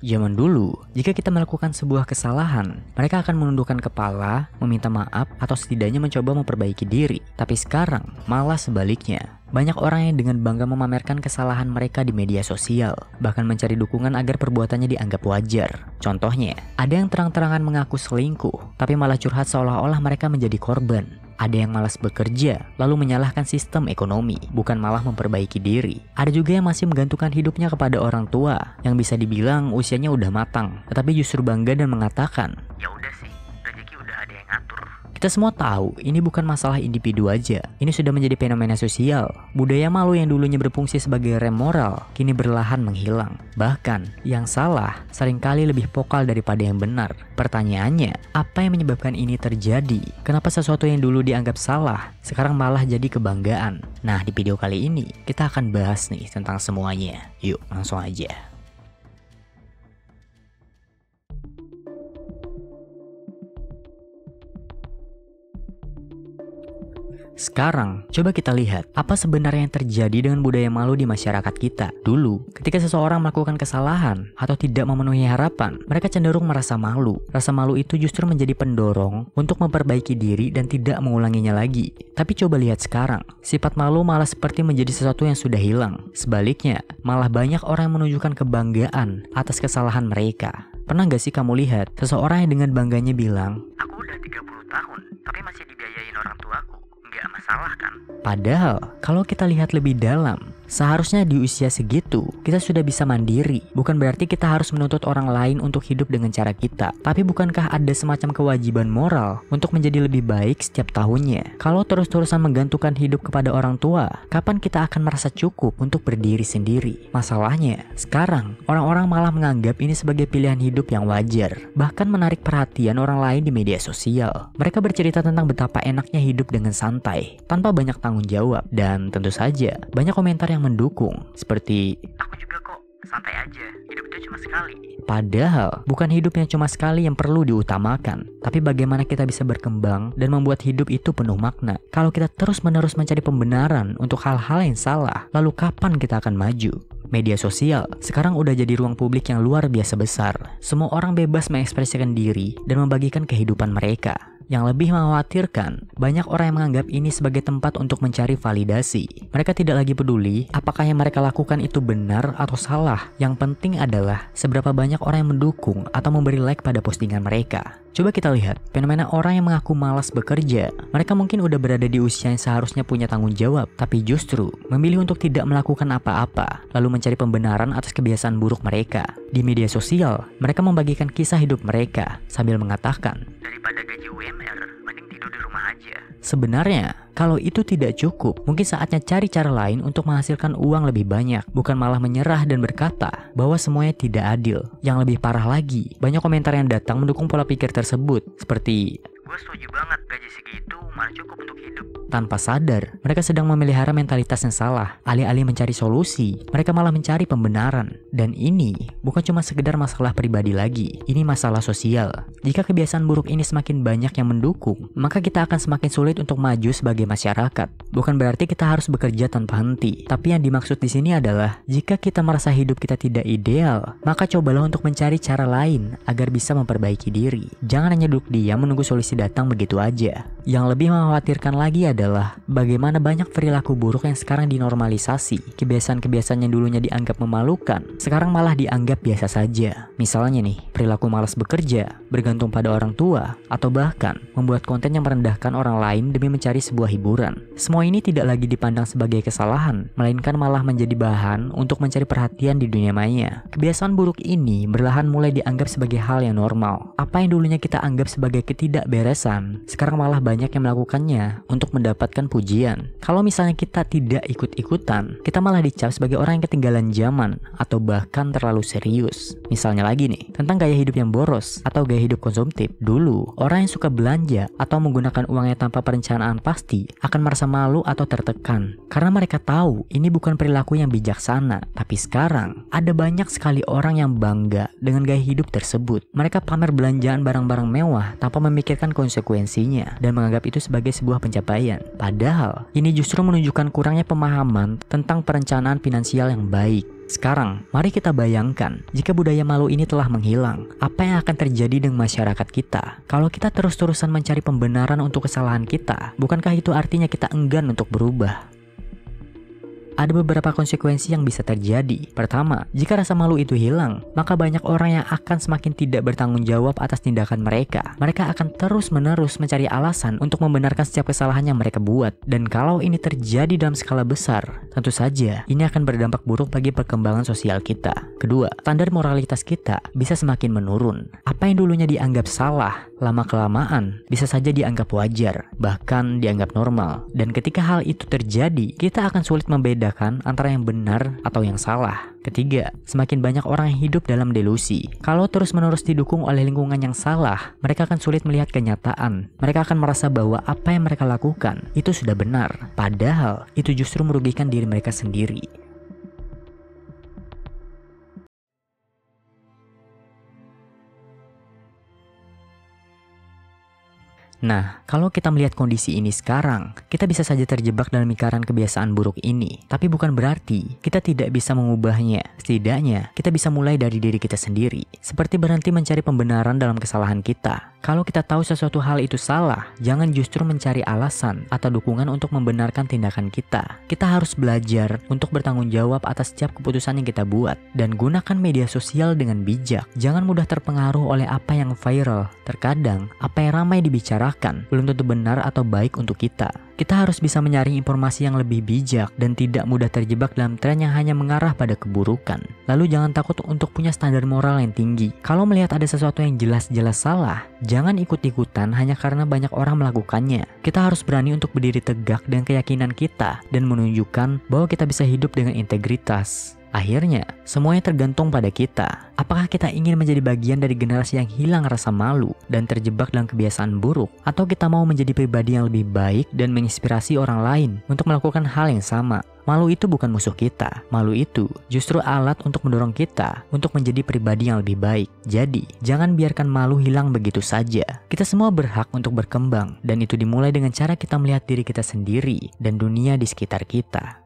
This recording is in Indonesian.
Zaman dulu, jika kita melakukan sebuah kesalahan, mereka akan menundukkan kepala, meminta maaf, atau setidaknya mencoba memperbaiki diri. Tapi sekarang, malah sebaliknya. Banyak orang yang dengan bangga memamerkan kesalahan mereka di media sosial, bahkan mencari dukungan agar perbuatannya dianggap wajar. Contohnya, ada yang terang-terangan mengaku selingkuh, tapi malah curhat seolah-olah mereka menjadi korban. Ada yang malas bekerja, lalu menyalahkan sistem ekonomi, bukan malah memperbaiki diri. Ada juga yang masih menggantungkan hidupnya kepada orang tua, yang bisa dibilang usianya udah matang, tetapi justru bangga dan mengatakan, "Ya udah sih, rezeki udah ada yang ngatur." Kita semua tahu, ini bukan masalah individu aja. Ini sudah menjadi fenomena sosial. Budaya malu yang dulunya berfungsi sebagai rem moral, kini perlahan menghilang. Bahkan, yang salah seringkali lebih vokal daripada yang benar. Pertanyaannya, apa yang menyebabkan ini terjadi? Kenapa sesuatu yang dulu dianggap salah, sekarang malah jadi kebanggaan? Nah, di video kali ini, kita akan bahas nih tentang semuanya. Yuk, langsung aja. Sekarang, coba kita lihat apa sebenarnya yang terjadi dengan budaya malu di masyarakat kita. Dulu, ketika seseorang melakukan kesalahan atau tidak memenuhi harapan, mereka cenderung merasa malu. Rasa malu itu justru menjadi pendorong untuk memperbaiki diri dan tidak mengulanginya lagi. Tapi coba lihat sekarang, sifat malu malah seperti menjadi sesuatu yang sudah hilang. Sebaliknya, malah banyak orang yang menunjukkan kebanggaan atas kesalahan mereka. Pernah gak sih kamu lihat seseorang yang dengan bangganya bilang, "Aku udah 30 tahun, tapi masih dibiayain orang tuaku. Nggak masalah kan?" Padahal, kalau kita lihat lebih dalam, seharusnya di usia segitu, kita sudah bisa mandiri. Bukan berarti kita harus menuntut orang lain untuk hidup dengan cara kita. Tapi bukankah ada semacam kewajiban moral untuk menjadi lebih baik setiap tahunnya? Kalau terus-terusan menggantungkan hidup kepada orang tua, kapan kita akan merasa cukup untuk berdiri sendiri? Masalahnya, sekarang, orang-orang malah menganggap ini sebagai pilihan hidup yang wajar. Bahkan menarik perhatian orang lain di media sosial. Mereka bercerita tentang betapa enaknya hidup dengan santai, tanpa banyak tanggung jawab. Dan tentu saja, banyak komentar yang mendukung, seperti, "Aku juga kok, santai aja, hidup itu cuma sekali." Padahal, bukan hidup yang cuma sekali yang perlu diutamakan, tapi bagaimana kita bisa berkembang dan membuat hidup itu penuh makna. Kalau kita terus-menerus mencari pembenaran untuk hal-hal yang salah, lalu kapan kita akan maju? Media sosial sekarang udah jadi ruang publik yang luar biasa besar. Semua orang bebas mengekspresikan diri dan membagikan kehidupan mereka. Yang lebih mengkhawatirkan, banyak orang yang menganggap ini sebagai tempat untuk mencari validasi. Mereka tidak lagi peduli apakah yang mereka lakukan itu benar atau salah. Yang penting adalah seberapa banyak orang yang mendukung atau memberi like pada postingan mereka. Coba kita lihat, fenomena orang yang mengaku malas bekerja. Mereka mungkin udah berada di usia yang seharusnya punya tanggung jawab, tapi justru memilih untuk tidak melakukan apa-apa, lalu mencari pembenaran atas kebiasaan buruk mereka. Di media sosial, mereka membagikan kisah hidup mereka sambil mengatakan, "Daripada gaji UMR, mending tidur di rumah aja." Sebenarnya, kalau itu tidak cukup, mungkin saatnya cari cara lain untuk menghasilkan uang lebih banyak, bukan malah menyerah dan berkata bahwa semuanya tidak adil. Yang lebih parah lagi, banyak komentar yang datang mendukung pola pikir tersebut, seperti, "Gue setuju banget, gaji segitu malah cukup untuk hidup." Tanpa sadar, mereka sedang memelihara mentalitas yang salah. Alih-alih mencari solusi, mereka malah mencari pembenaran. Dan ini bukan cuma sekedar masalah pribadi lagi, ini masalah sosial. Jika kebiasaan buruk ini semakin banyak yang mendukung, maka kita akan semakin sulit untuk maju sebagai masyarakat. Bukan berarti kita harus bekerja tanpa henti, tapi yang dimaksud di sini adalah jika kita merasa hidup kita tidak ideal, maka cobalah untuk mencari cara lain agar bisa memperbaiki diri. Jangan hanya duduk diam menunggu solusi datang begitu aja. Yang lebih mengkhawatirkan lagi adalah bagaimana banyak perilaku buruk yang sekarang dinormalisasi. Kebiasaan-kebiasaan yang dulunya dianggap memalukan, sekarang malah dianggap biasa saja. Misalnya nih, perilaku malas bekerja, bergantung pada orang tua, atau bahkan membuat konten yang merendahkan orang lain demi mencari sebuah hiburan. Semua ini tidak lagi dipandang sebagai kesalahan, melainkan malah menjadi bahan untuk mencari perhatian di dunia maya. Kebiasaan buruk ini perlahan mulai dianggap sebagai hal yang normal. Apa yang dulunya kita anggap sebagai ketidakberesan, sekarang malah banyak yang melakukannya untuk mendapatkan pujian. Kalau misalnya kita tidak ikut-ikutan, kita malah dicap sebagai orang yang ketinggalan zaman atau bahkan terlalu serius. Misalnya lagi nih, tentang gaya hidup yang boros atau gaya hidup konsumtif. Dulu, orang yang suka belanja atau menggunakan uangnya tanpa perencanaan pasti akan merasa malu atau tertekan karena mereka tahu ini bukan perilaku yang bijaksana. Tapi sekarang, ada banyak sekali orang yang bangga dengan gaya hidup tersebut. Mereka pamer belanjaan barang-barang mewah tanpa memikirkan konsekuensinya dan menganggap itu sebagai sebuah pencapaian. Padahal, ini justru menunjukkan kurangnya pemahaman tentang perencanaan finansial yang baik. Sekarang, mari kita bayangkan, jika budaya malu ini telah menghilang, apa yang akan terjadi dengan masyarakat kita? Kalau kita terus-terusan mencari pembenaran untuk kesalahan kita, bukankah itu artinya kita enggan untuk berubah? Ada beberapa konsekuensi yang bisa terjadi. Pertama, jika rasa malu itu hilang, maka banyak orang yang akan semakin tidak bertanggung jawab atas tindakan mereka. Mereka akan terus-menerus mencari alasan untuk membenarkan setiap kesalahan yang mereka buat. Dan kalau ini terjadi dalam skala besar, tentu saja ini akan berdampak buruk bagi perkembangan sosial kita. Kedua, standar moralitas kita bisa semakin menurun. Apa yang dulunya dianggap salah, lama-kelamaan bisa saja dianggap wajar, bahkan dianggap normal. Dan ketika hal itu terjadi, kita akan sulit membedakan antara yang benar atau yang salah. Ketiga, semakin banyak orang yang hidup dalam delusi. Kalau terus-menerus didukung oleh lingkungan yang salah, mereka akan sulit melihat kenyataan. Mereka akan merasa bahwa apa yang mereka lakukan itu sudah benar, padahal itu justru merugikan diri mereka sendiri. Nah, kalau kita melihat kondisi ini sekarang, kita bisa saja terjebak dalam lingkaran kebiasaan buruk ini. Tapi bukan berarti kita tidak bisa mengubahnya. Setidaknya, kita bisa mulai dari diri kita sendiri. Seperti berhenti mencari pembenaran dalam kesalahan kita. Kalau kita tahu sesuatu hal itu salah, jangan justru mencari alasan atau dukungan untuk membenarkan tindakan kita. Kita harus belajar untuk bertanggung jawab atas setiap keputusan yang kita buat. Dan gunakan media sosial dengan bijak. Jangan mudah terpengaruh oleh apa yang viral. Terkadang, apa yang ramai dibicarakan belum tentu benar atau baik untuk kita. Kita harus bisa menyaring informasi yang lebih bijak dan tidak mudah terjebak dalam tren yang hanya mengarah pada keburukan. Lalu jangan takut untuk punya standar moral yang tinggi. Kalau melihat ada sesuatu yang jelas-jelas salah, jangan ikut-ikutan hanya karena banyak orang melakukannya. Kita harus berani untuk berdiri tegak dengan keyakinan kita dan menunjukkan bahwa kita bisa hidup dengan integritas. Akhirnya, semuanya tergantung pada kita. Apakah kita ingin menjadi bagian dari generasi yang hilang rasa malu dan terjebak dalam kebiasaan buruk? Atau kita mau menjadi pribadi yang lebih baik dan menginspirasi orang lain untuk melakukan hal yang sama? Malu itu bukan musuh kita. Malu itu justru alat untuk mendorong kita untuk menjadi pribadi yang lebih baik. Jadi, jangan biarkan malu hilang begitu saja. Kita semua berhak untuk berkembang, dan itu dimulai dengan cara kita melihat diri kita sendiri dan dunia di sekitar kita.